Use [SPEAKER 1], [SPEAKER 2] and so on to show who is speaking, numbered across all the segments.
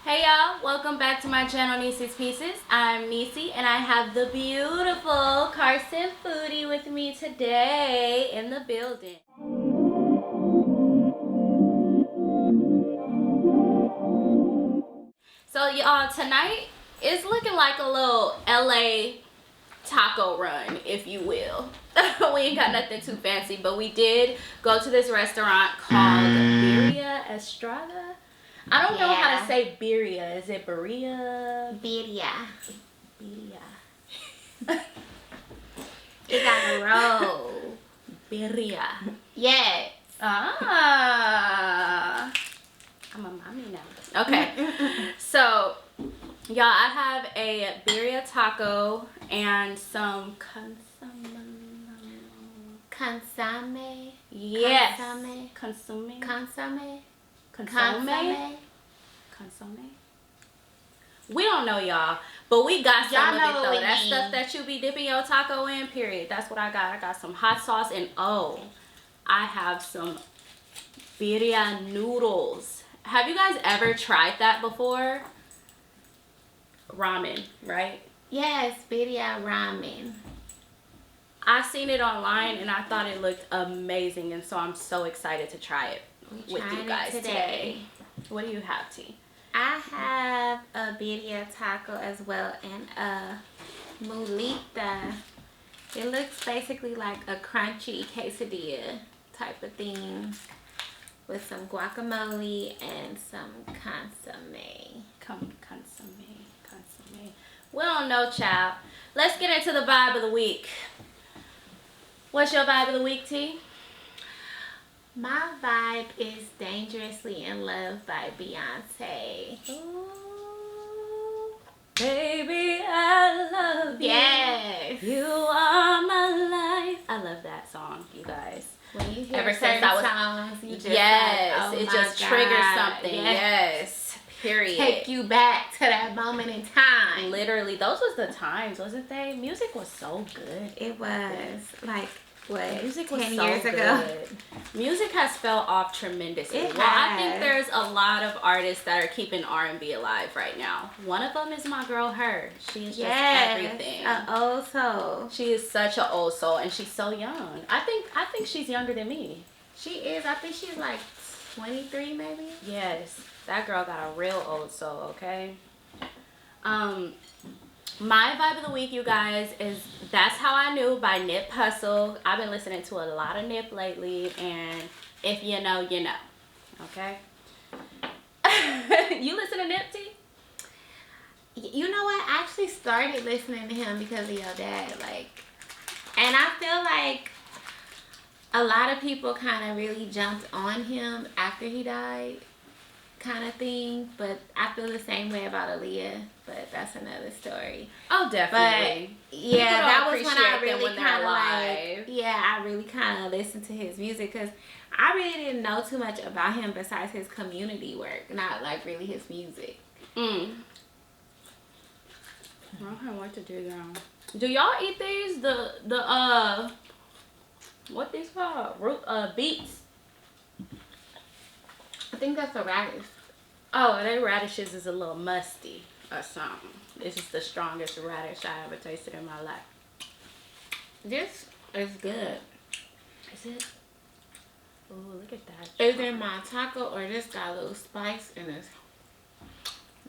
[SPEAKER 1] Hey y'all, welcome back to my channel Neeses Pieces. I'm Neesie and I have the beautiful Carson Foodie with me today in the building. So y'all, tonight is looking like a little LA taco run, if you will. We ain't got nothing too fancy, but we did go to this restaurant called Birria Estrada. I don't know how to say Birria. Is it Birria?
[SPEAKER 2] Birria.
[SPEAKER 1] Birria.
[SPEAKER 2] It got a roll.
[SPEAKER 1] Birria.
[SPEAKER 2] Yes.
[SPEAKER 1] Ah. I'm a mommy now. Okay. So, y'all, I have a Birria taco and some
[SPEAKER 2] Consomme.
[SPEAKER 1] Yes.
[SPEAKER 2] Consomme.
[SPEAKER 1] Consomme.
[SPEAKER 2] Consomme.
[SPEAKER 1] Consomme. We don't know, y'all, but we got some of it though. That stuff that you be dipping your taco in, period. That's what I got. I got some hot sauce and I have some birria noodles. Have you guys ever tried that before? Ramen, right?
[SPEAKER 2] Yes, birria ramen.
[SPEAKER 1] I seen it online and I thought it looked amazing, and so I'm so excited to try it with you guys today. What do you have, T?
[SPEAKER 2] I have a birria taco as well and a mulita. It looks basically like a crunchy quesadilla type of thing with some guacamole and some consomme.
[SPEAKER 1] Consomme. We don't know, child. Let's get into the vibe of the week. What's your vibe of the week, T?
[SPEAKER 2] My vibe is Dangerously in Love by Beyonce.
[SPEAKER 1] Ooh, baby, I love you.
[SPEAKER 2] Yes.
[SPEAKER 1] You are my life. I love that song, you guys.
[SPEAKER 2] When you hear
[SPEAKER 1] Ever
[SPEAKER 2] certain
[SPEAKER 1] since I was
[SPEAKER 2] songs, you just
[SPEAKER 1] yes,
[SPEAKER 2] like, oh
[SPEAKER 1] it
[SPEAKER 2] my
[SPEAKER 1] just
[SPEAKER 2] God.
[SPEAKER 1] triggers something.
[SPEAKER 2] Yes.
[SPEAKER 1] Period.
[SPEAKER 2] Take you back to that moment in time.
[SPEAKER 1] Literally, those was the times, wasn't they? Music was so good.
[SPEAKER 2] It was like what?
[SPEAKER 1] Music was
[SPEAKER 2] 10
[SPEAKER 1] so
[SPEAKER 2] years
[SPEAKER 1] good.
[SPEAKER 2] ago.
[SPEAKER 1] Music has fell off tremendously.
[SPEAKER 2] It
[SPEAKER 1] I think
[SPEAKER 2] has.
[SPEAKER 1] there's a lot of artists that are keeping R&B alive right now. One of them is my girl, her. She is just everything.
[SPEAKER 2] An old soul.
[SPEAKER 1] She is such an old soul, and she's so young. I think she's younger than me.
[SPEAKER 2] She is. I think she's like 23 maybe.
[SPEAKER 1] Yes, that girl got a real old soul. Okay. My vibe of the week, you guys, is That's How I Knew by Nip Hussle. I've been listening to a lot of Nip lately, and if you know, you know. Okay? You listen to Nip, T?
[SPEAKER 2] You know what? I actually started listening to him because of your dad. And I feel like a lot of people kind of really jumped on him after he died, kind of thing. But I feel the same way about Aaliyah, but that's another story.
[SPEAKER 1] Oh, definitely.
[SPEAKER 2] But yeah, that was when I really kind of
[SPEAKER 1] I
[SPEAKER 2] really kind of listened to his music because I really didn't know too much about him besides his community work, not like really his music.
[SPEAKER 1] I can't wait to do that. Do y'all eat these? What these called? Beets.
[SPEAKER 2] I think that's a radish.
[SPEAKER 1] Oh, they radishes is a little musty or something. This is the strongest radish I ever tasted in my life.
[SPEAKER 2] This is good.
[SPEAKER 1] Is it? Oh, look at that.
[SPEAKER 2] Either my taco or this got a little spice and it's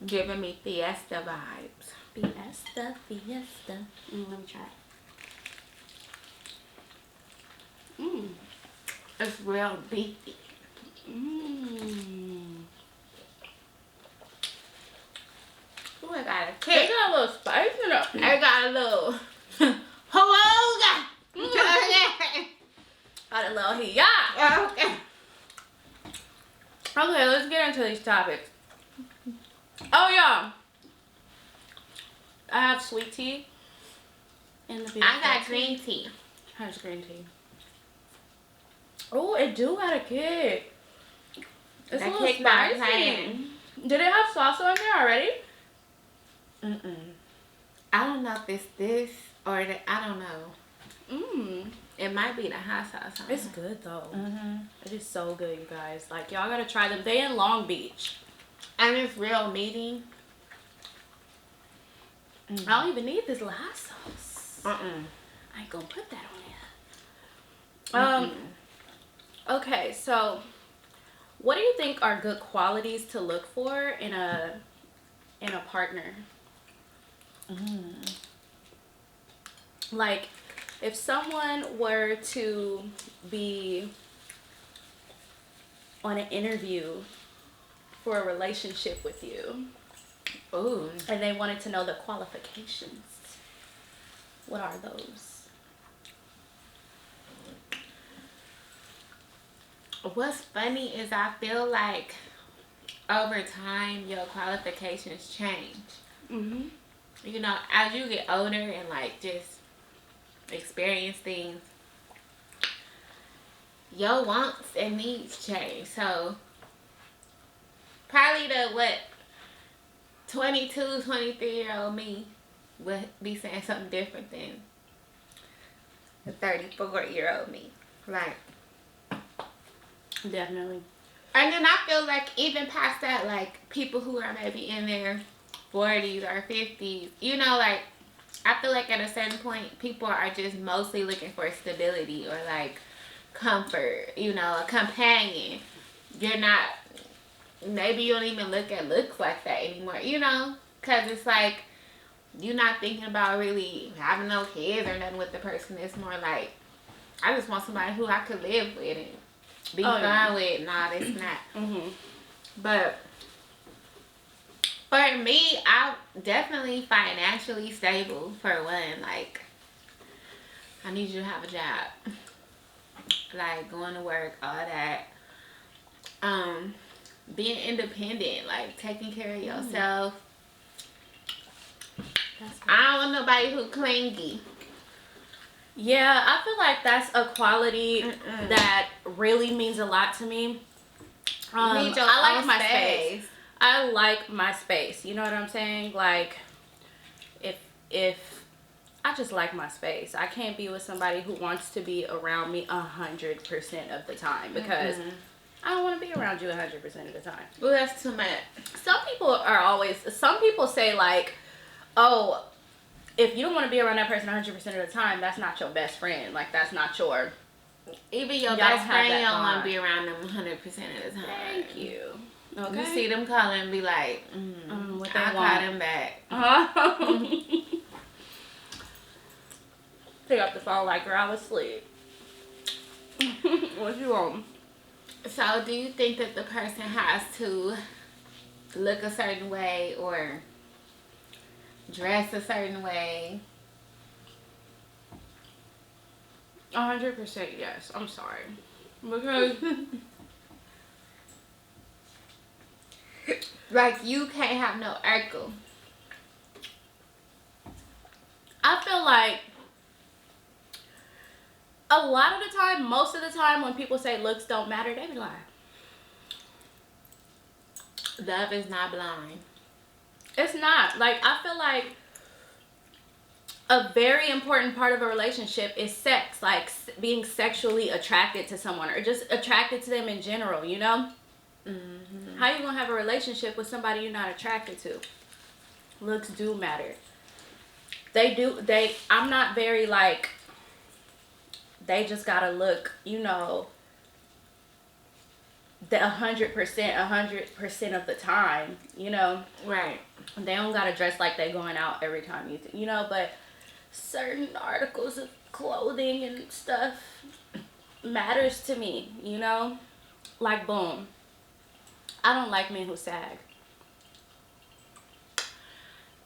[SPEAKER 2] giving me fiesta vibes.
[SPEAKER 1] Fiesta. Let me try it.
[SPEAKER 2] It's real beefy. Ooh, I got a kick.
[SPEAKER 1] It got a little spice in it.
[SPEAKER 2] I got a little hoga.
[SPEAKER 1] Got a little hiya.
[SPEAKER 2] Okay.
[SPEAKER 1] Okay, let's get into these topics. Oh yeah, I have sweet tea in the
[SPEAKER 2] I got green tea.
[SPEAKER 1] How's green tea? Oh, it do got a kick. It's a little spicy. Did it have salsa in there already?
[SPEAKER 2] I don't know if it's this or I don't know. It might be the hot sauce.
[SPEAKER 1] It's good though. It is so good, you guys. Like, y'all gotta try them. They in Long Beach.
[SPEAKER 2] And it's real meaty.
[SPEAKER 1] I don't even need this little hot sauce.
[SPEAKER 2] I
[SPEAKER 1] ain't gonna put that on there. Okay, so what do you think are good qualities to look for in a partner? Like, if someone were to be on an interview for a relationship with you, and they wanted to know the qualifications, what are those?
[SPEAKER 2] What's funny is I feel like over time your qualifications change. You know, as you get older and like just experience things, your wants and needs change. So probably the 22, 23-year-old me would be saying something different than the 34-year-old me. Like,
[SPEAKER 1] Definitely.
[SPEAKER 2] and then I feel like even past that, like people who are maybe in their 40s or 50s, you know, like I feel like at a certain point people are just mostly looking for stability or like comfort, you know, a companion. You're not, maybe you don't even look at looks like that anymore, you know, because it's like you're not thinking about really having no kids or nothing with the person. It's more like I just want somebody who I could live with and be fun with and all this and that. But for me, I'm definitely financially stable for one. Like, I need you to have a job. Like, going to work, all that. Being independent, like, taking care of yourself. I don't want nobody who clingy.
[SPEAKER 1] Yeah, I feel like that's a quality that really means a lot to me. I like my space. I like my space. You know what I'm saying? Like, if I just like my space, I can't be with somebody who wants to be around me 100% of the time because I don't want to be around you 100% of the time.
[SPEAKER 2] Well, that's too much.
[SPEAKER 1] Some people say like, oh, if you don't want to be around that person 100% of the time, that's not your best friend. Like, that's not your...
[SPEAKER 2] Even your best friend, you don't want to be around them 100% of the time.
[SPEAKER 1] Thank you. Okay.
[SPEAKER 2] You see them calling and be like,
[SPEAKER 1] what they
[SPEAKER 2] I'll call them back.
[SPEAKER 1] Pick up the phone like, girl, I was asleep. What you want?
[SPEAKER 2] So, do you think that the person has to look a certain way or dress a certain way?
[SPEAKER 1] 100% yes. I'm sorry. Because
[SPEAKER 2] like, you can't have no Urkel.
[SPEAKER 1] I feel like a lot of the time, most of the time, when people say looks don't matter, they be lying.
[SPEAKER 2] Love is not blind.
[SPEAKER 1] It's not. Like, I feel like a very important part of a relationship is sex. Like, being sexually attracted to someone or just attracted to them in general, you know? How you gonna have a relationship with somebody you're not attracted to? Looks do matter. They do. I'm not very like, they just gotta look, you know, the 100% of the time, you know?
[SPEAKER 2] Right.
[SPEAKER 1] They don't gotta dress like they going out every time you know, but certain articles of clothing and stuff matters to me, you know? Like, boom. I don't like men who sag.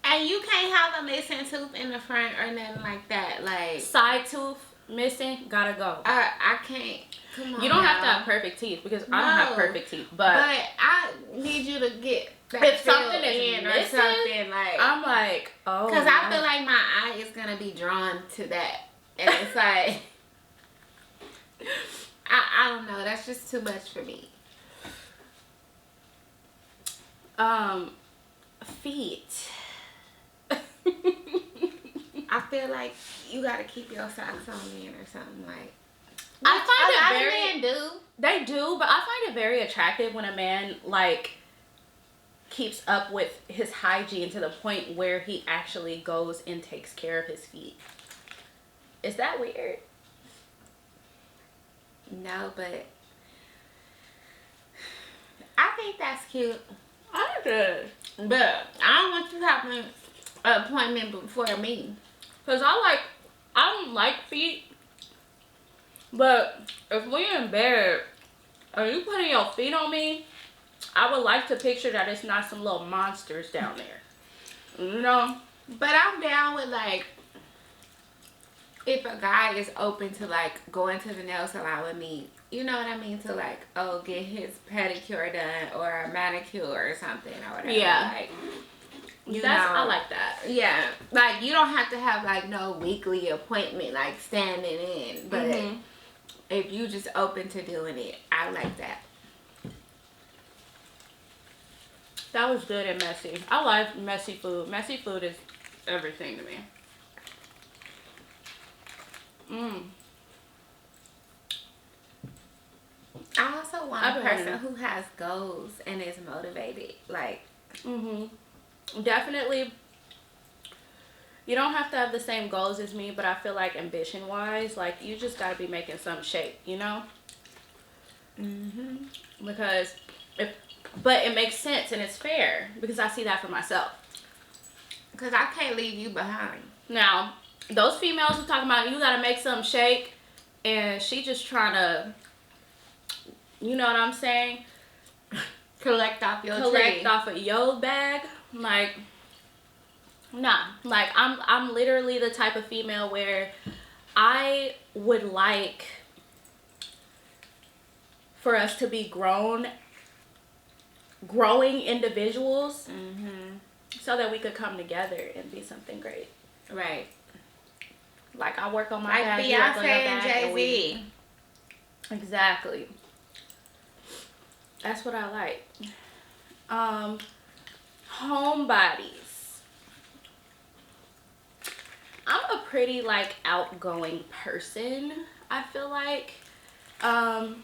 [SPEAKER 2] And you can't have a missing tooth in the front or nothing like that. Like,
[SPEAKER 1] side tooth missing, gotta go.
[SPEAKER 2] I can't. Come on.
[SPEAKER 1] You don't have to have perfect teeth because I don't have perfect teeth, but
[SPEAKER 2] I need you to get that
[SPEAKER 1] if something is
[SPEAKER 2] in
[SPEAKER 1] missing,
[SPEAKER 2] or something, like,
[SPEAKER 1] I'm like, oh,
[SPEAKER 2] because I feel like my eye is gonna be drawn to that, and it's like, I don't know. That's just too much for me.
[SPEAKER 1] Feet.
[SPEAKER 2] I feel like you gotta keep your socks on in or something, like.
[SPEAKER 1] I find it very.
[SPEAKER 2] Men do.
[SPEAKER 1] They do, but I find it very attractive when a man like keeps up with his hygiene to the point where he actually goes and takes care of his feet. Is that weird?
[SPEAKER 2] No, but I think that's cute.
[SPEAKER 1] I did.
[SPEAKER 2] But I don't want you having an appointment before me.
[SPEAKER 1] Cause I don't like feet. But if we're in bed and you putting your feet on me, I would like to picture that it's not some little monsters down there. You know?
[SPEAKER 2] But I'm down with, like, if a guy is open to, like, going to the nail salon with me, you know what I mean? To, like, get his pedicure done or a manicure or something or whatever.
[SPEAKER 1] Yeah.
[SPEAKER 2] Like,
[SPEAKER 1] I like that.
[SPEAKER 2] Yeah. Like, you don't have to have, like, no weekly appointment, like, standing in. But if you just open to doing it, I like that.
[SPEAKER 1] That was good and messy. I like messy food. Messy food is everything to me.
[SPEAKER 2] I also want a person who has goals and is motivated. Like,
[SPEAKER 1] definitely. You don't have to have the same goals as me, but I feel like ambition wise, like, you just gotta be making some shape, you know? Because but it makes sense and it's fair because I see that for myself.
[SPEAKER 2] Because I can't leave you behind.
[SPEAKER 1] Now, those females who talking about you gotta make something shake and she just trying to, you know what I'm saying?
[SPEAKER 2] Collect off of
[SPEAKER 1] your bag. Like, nah. Like, I'm literally the type of female where I would like for us to be growing individuals so that we could come together and be something great.
[SPEAKER 2] Right.
[SPEAKER 1] Like, I work on my
[SPEAKER 2] like
[SPEAKER 1] bag,
[SPEAKER 2] Beyonce and Jay-Z.
[SPEAKER 1] Exactly. That's what I like. Homebodies. I'm a pretty, like, outgoing person, I feel like. I'm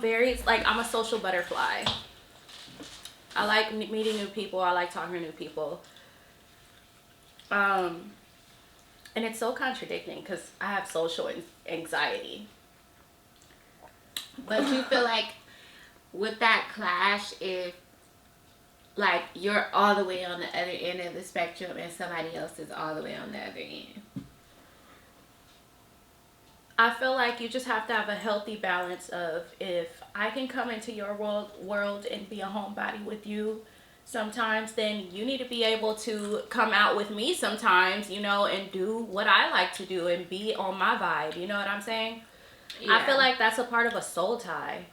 [SPEAKER 1] very, like, I'm a social butterfly. I like meeting new people. I like talking to new people. And it's so contradicting because I have social anxiety.
[SPEAKER 2] But you feel like with that clash, if, like, you're all the way on the other end of the spectrum and somebody else is all the way on the other end?
[SPEAKER 1] I feel like you just have to have a healthy balance of, if I can come into your world and be a homebody with you sometimes, then you need to be able to come out with me sometimes, you know, and do what I like to do and be on my vibe. You know what I'm saying? Yeah. I feel like that's a part of a soul tie.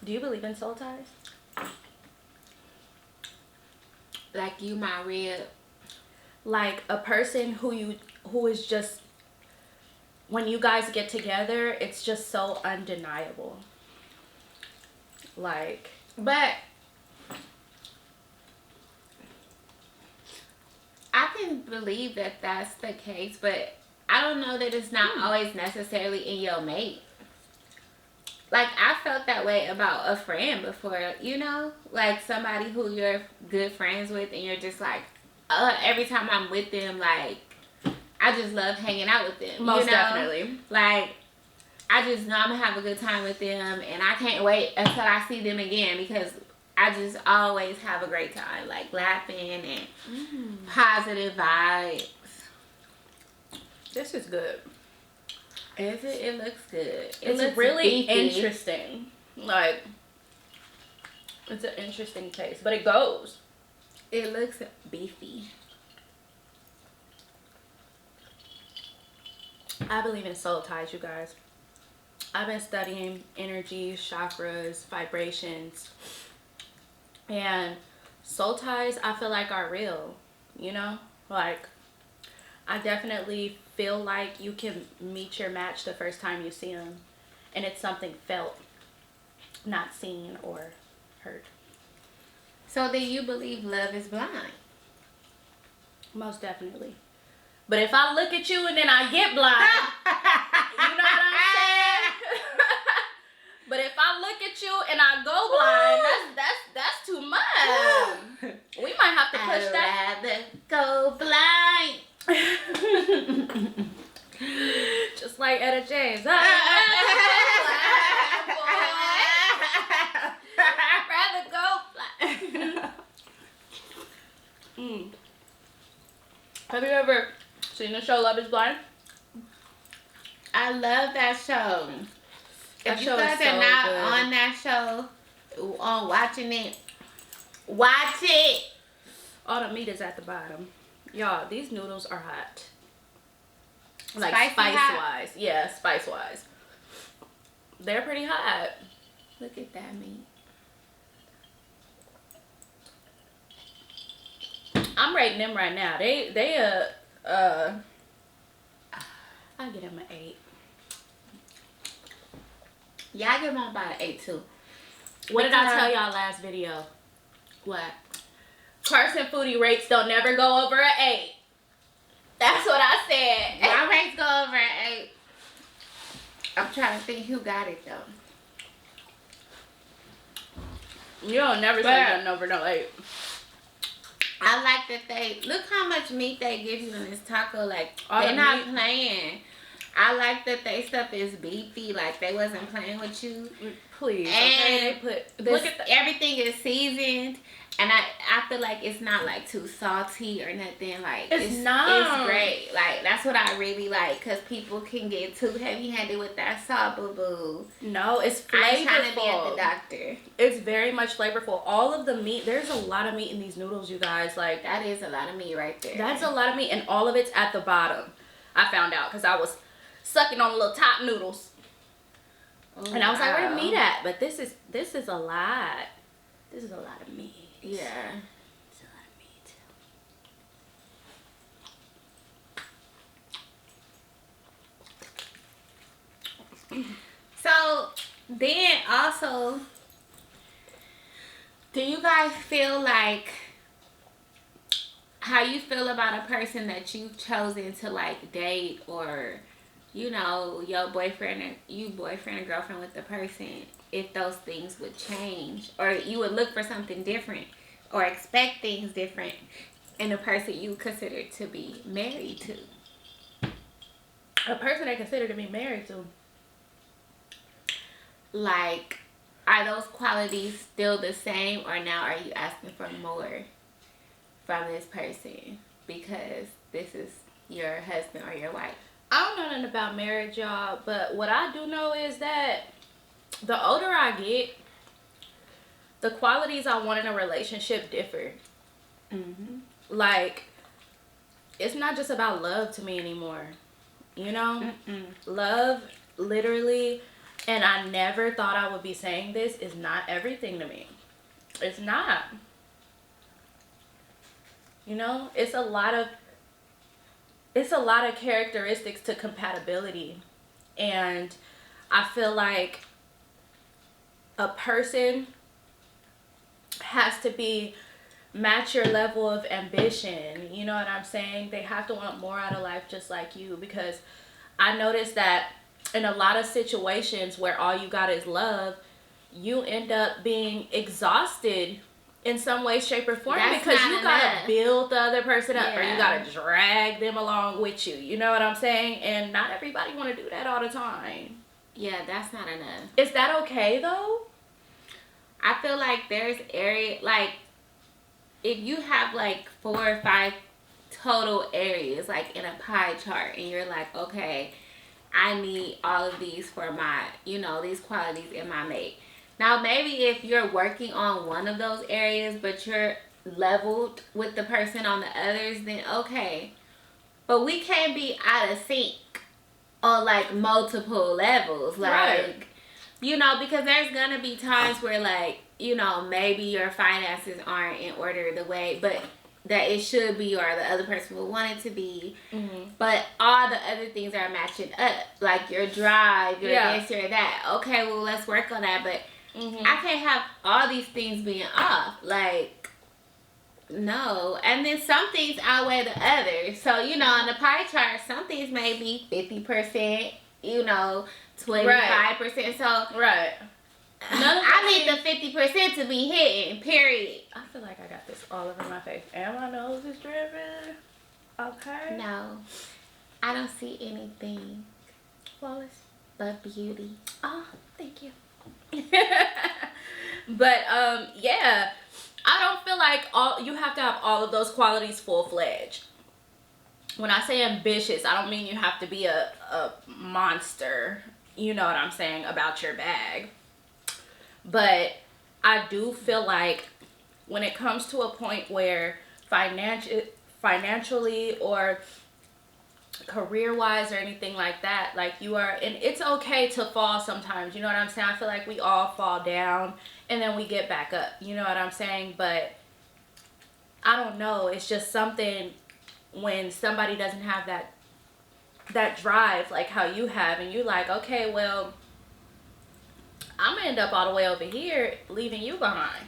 [SPEAKER 1] Do you believe in soul ties?
[SPEAKER 2] Like, you my rib.
[SPEAKER 1] Like, a person who is just, when you guys get together, it's just so undeniable. Like,
[SPEAKER 2] but I can believe that that's the case, but I don't know that it's not always necessarily in your mate. Like, I felt that way about a friend before, you know? Like, somebody who you're good friends with and you're just like, every time I'm with them, like, I just love hanging out with them.
[SPEAKER 1] Most
[SPEAKER 2] you know?
[SPEAKER 1] definitely.
[SPEAKER 2] Like, I just know I'm going to have a good time with them, and I can't wait until I see them again because I just always have a great time. Like, laughing and positive vibes.
[SPEAKER 1] This is good.
[SPEAKER 2] Is it? It looks good.
[SPEAKER 1] It looks really interesting. Like, it's an interesting taste, but it goes.
[SPEAKER 2] It looks beefy.
[SPEAKER 1] I believe in soul ties, you guys. I've been studying energy, chakras, vibrations, and soul ties, I feel like, are real, you know? Like, I definitely feel like you can meet your match the first time you see them, and it's something felt, not seen or heard.
[SPEAKER 2] So then you believe love is blind?
[SPEAKER 1] Most definitely. But if I look at you and then I get blind, you know what I'm saying? But if I look at you and I go blind, that's too much. We might have to push that.
[SPEAKER 2] I'd rather go blind.
[SPEAKER 1] Just like Etta James. I'd rather go blind. Have you ever seen the show Love is Blind?
[SPEAKER 2] I love that show.
[SPEAKER 1] That
[SPEAKER 2] If you
[SPEAKER 1] show is
[SPEAKER 2] guys
[SPEAKER 1] so
[SPEAKER 2] are not
[SPEAKER 1] good.
[SPEAKER 2] on that show, on watching it, watch it.
[SPEAKER 1] All the meat is at the bottom. Y'all, these noodles are hot. Like
[SPEAKER 2] Spicy
[SPEAKER 1] spice
[SPEAKER 2] hot?
[SPEAKER 1] wise. Yeah, spice wise. They're pretty hot.
[SPEAKER 2] Look at that meat.
[SPEAKER 1] I'm rating them right now. I get them an 8.
[SPEAKER 2] Yeah, I give them about an 8 too.
[SPEAKER 1] What did I tell y'all last video?
[SPEAKER 2] What?
[SPEAKER 1] Person foodie rates don't never go over an 8. That's what I said.
[SPEAKER 2] My rates go over an 8. I'm trying to think who got it though.
[SPEAKER 1] You don't never say nothing over no 8.
[SPEAKER 2] I like that they look how much meat they give you in this taco. Like
[SPEAKER 1] All
[SPEAKER 2] they're
[SPEAKER 1] the
[SPEAKER 2] not
[SPEAKER 1] meat.
[SPEAKER 2] playing. I like that they stuff is beefy. Like they wasn't playing with you.
[SPEAKER 1] Please.
[SPEAKER 2] And
[SPEAKER 1] Okay, they put look at the
[SPEAKER 2] everything is seasoned, and I feel like it's not like too salty or nothing. Like
[SPEAKER 1] It's not.
[SPEAKER 2] It's great. Like that's what I really like, because people can get too heavy handed with that salt, boo boo.
[SPEAKER 1] No, it's
[SPEAKER 2] I'm
[SPEAKER 1] flavorful.
[SPEAKER 2] trying to be at the doctor.
[SPEAKER 1] It's very much flavorful. All of the meat, there's a lot of meat in these noodles, you guys. Like
[SPEAKER 2] That is a lot of meat right there.
[SPEAKER 1] that's a lot of meat, and all of it's at the bottom. I found out because I was sucking on the little top noodles, and I was like, "Where the meat at?" But this is a lot. This is a lot of meat.
[SPEAKER 2] Yeah.
[SPEAKER 1] It's a lot of meat.
[SPEAKER 2] So then also, do you guys feel like how you feel about a person that you've chosen to like date, or you know, your boyfriend or girlfriend with the person, if those things would change, or you would look for something different or expect things different in a person you consider to be married to?
[SPEAKER 1] A person they consider to be married to.
[SPEAKER 2] Like, are those qualities still the same, or now are you asking for more from this person because this is your husband or your wife?
[SPEAKER 1] I don't know nothing about marriage, y'all, but what I do know is that the older I get, the qualities I want in a relationship differ.
[SPEAKER 2] Mm-hmm.
[SPEAKER 1] Like, it's not just about love to me anymore. You know? Love, literally, and I never thought I would be saying this, is not everything to me. It's not. You know? It's a lot of characteristics to compatibility. And I feel like a person has to match your level of ambition. You know what I'm saying? They have to want more out of life just like you, because I noticed that in a lot of situations where all you got is love, you end up being exhausted in some way, shape, or form.
[SPEAKER 2] That's
[SPEAKER 1] because
[SPEAKER 2] not
[SPEAKER 1] you gotta
[SPEAKER 2] enough.
[SPEAKER 1] build the other person up, or you
[SPEAKER 2] Yeah.
[SPEAKER 1] gotta drag them along with you. You know what I'm saying? And not everybody want to do that all the time.
[SPEAKER 2] Yeah, that's not enough.
[SPEAKER 1] Is that okay though?
[SPEAKER 2] I feel like there's like if you have like 4 or 5 total areas like in a pie chart, and you're like, okay, I need all of these for my, you know, these qualities in my mate. Now maybe if you're working on one of those areas but you're leveled with the person on the others, then okay. But we can't be out of sync on like multiple levels. Like,
[SPEAKER 1] Right.
[SPEAKER 2] you know, because there's gonna be times where like, you know, maybe your finances aren't in order the way but that it should be, or the other person would want it to be.
[SPEAKER 1] Mm-hmm.
[SPEAKER 2] But all the other things are matching up. Like your drive, your this, your that. Okay, well, let's work on that. But
[SPEAKER 1] Mm-hmm.
[SPEAKER 2] I can't have all these things being off. Like, no. And then some things outweigh the others. So, you know, on the pie chart, some things may be 50%, you know, 25%. So,
[SPEAKER 1] Right.
[SPEAKER 2] I need the 50% to be hitting, period.
[SPEAKER 1] I feel like I got this all over my face. And my nose is dripping. Okay.
[SPEAKER 2] No, I don't see anything
[SPEAKER 1] Flawless.
[SPEAKER 2] but beauty.
[SPEAKER 1] Oh, thank you. But yeah, I don't feel like you have to have all of those qualities full-fledged. When I say ambitious, I don't mean you have to be a monster, you know what I'm saying, about your bag. But I do feel like when it comes to a point where financially or career-wise or anything like that, like you are, and it's okay to fall sometimes, you know what I'm saying? I feel like we all fall down and then we get back up, you know what I'm saying? But I don't know, it's just something when somebody doesn't have that drive like how you have, and you like, okay, well, I'm gonna end up all the way over here leaving you behind.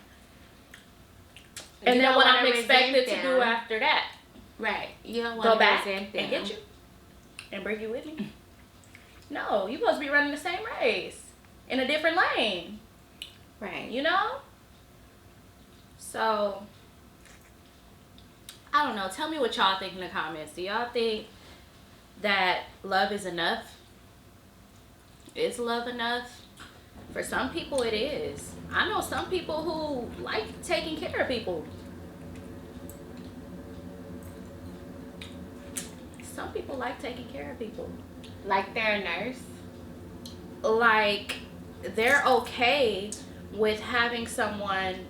[SPEAKER 1] And then what I'm expected to do after that,
[SPEAKER 2] right? You don't want
[SPEAKER 1] go
[SPEAKER 2] to
[SPEAKER 1] back
[SPEAKER 2] resent
[SPEAKER 1] and
[SPEAKER 2] them.
[SPEAKER 1] get you and bring you with me. No, you're supposed to be running the same race in a different lane,
[SPEAKER 2] Right.
[SPEAKER 1] you know? So I don't know, tell me what y'all think in the comments. Do y'all think that love is enough? Is love enough? For some people it is. I know some people who like taking care of people. Some people like taking care of people.
[SPEAKER 2] Like they're a nurse.
[SPEAKER 1] Like they're okay with having someone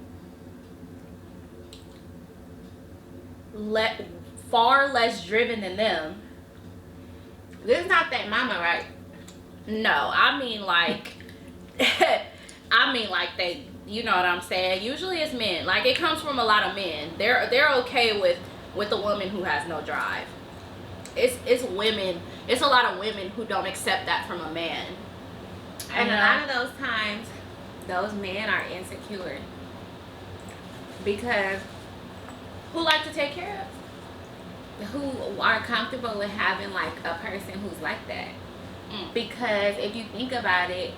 [SPEAKER 1] far less driven than them.
[SPEAKER 2] This is not that mama, right?
[SPEAKER 1] No, I mean like they, you know what I'm saying? Usually it's men. Like it comes from a lot of men. They're okay with a woman who has no drive. It's women. It's a lot of women who don't accept that from a man.
[SPEAKER 2] And a lot of those times, those men are insecure because
[SPEAKER 1] who like to take care of,
[SPEAKER 2] who are comfortable with having like a person who's like that. Because if you think about it,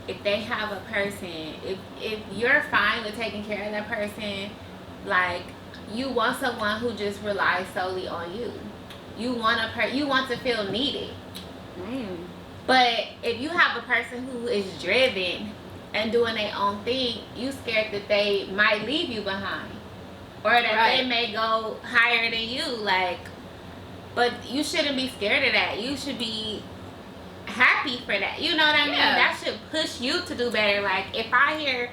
[SPEAKER 2] if they have a person, if you're fine with taking care of that person, like you want someone who just relies solely on you. You want to feel needed. But if you have a person who is driven and doing their own thing, you scared that they might leave you behind, or that they may go higher than you. Like, but you shouldn't be scared of that. You should be happy for that. You know what I mean? That should push you to do better. Like if I hear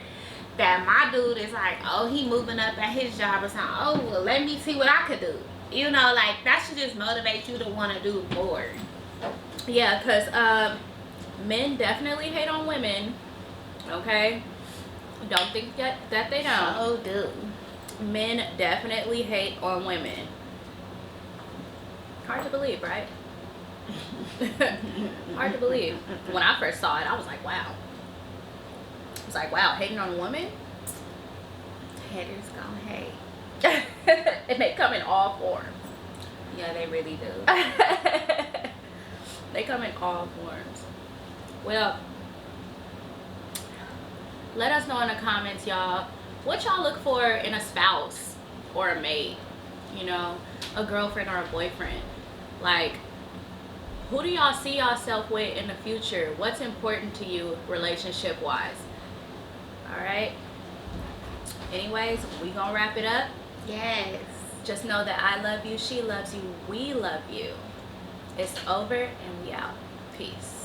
[SPEAKER 2] that my dude is like, oh, he moving up at his job or something, oh, well, let me see what I could do. You know, like that should just motivate you to want to do more.
[SPEAKER 1] Yeah, because men definitely hate on women. Okay? Don't think that they don't.
[SPEAKER 2] Oh, dude.
[SPEAKER 1] Men definitely hate on women. Hard to believe, right? Hard to believe. When I first saw it, I was like, wow. I was like, wow, hating on a woman?
[SPEAKER 2] Haters gonna hate.
[SPEAKER 1] And they come in all forms.
[SPEAKER 2] Yeah, they really do.
[SPEAKER 1] They come in all forms. Well, let us know in the comments, y'all, what y'all look for in a spouse or a mate, you know, a girlfriend or a boyfriend. Like, who do y'all see yourself with in the future? What's important to you relationship wise? All right. Anyways, we gonna wrap it up.
[SPEAKER 2] Yes.
[SPEAKER 1] Just know that I love you, she loves you, we love you. It's over and we out. Peace.